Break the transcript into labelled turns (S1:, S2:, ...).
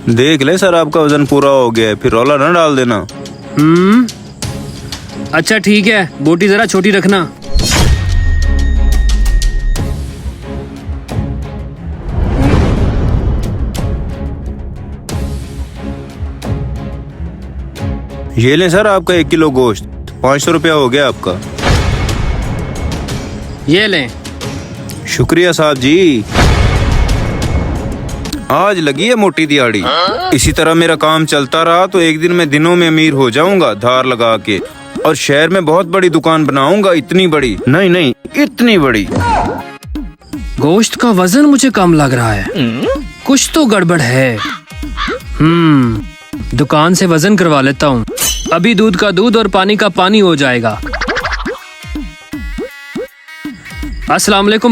S1: देख ले सर, आपका वजन पूरा हो गया है, फिर रौला ना डाल देना।
S2: अच्छा ठीक है, बोटी जरा छोटी रखना।
S1: ये लें सर आपका 1 किलो गोश्त, 500 रुपया हो गया आपका।
S2: ये लें।
S1: शुक्रिया साहब जी। आज लगी है मोटी दिहाड़ी। इसी तरह मेरा काम चलता रहा तो एक दिन मैं दिनों में अमीर हो जाऊंगा धार लगा के, और शहर में बहुत बड़ी दुकान बनाऊंगा। इतनी बड़ी नहीं, इतनी बड़ी।
S2: गोश्त का वजन मुझे कम लग रहा है, कुछ तो गड़बड़ है। दुकान से वजन करवा लेता हूँ, अभी दूध का दूध और पानी का पानी हो जाएगा। अस्सलाम वालेकुम।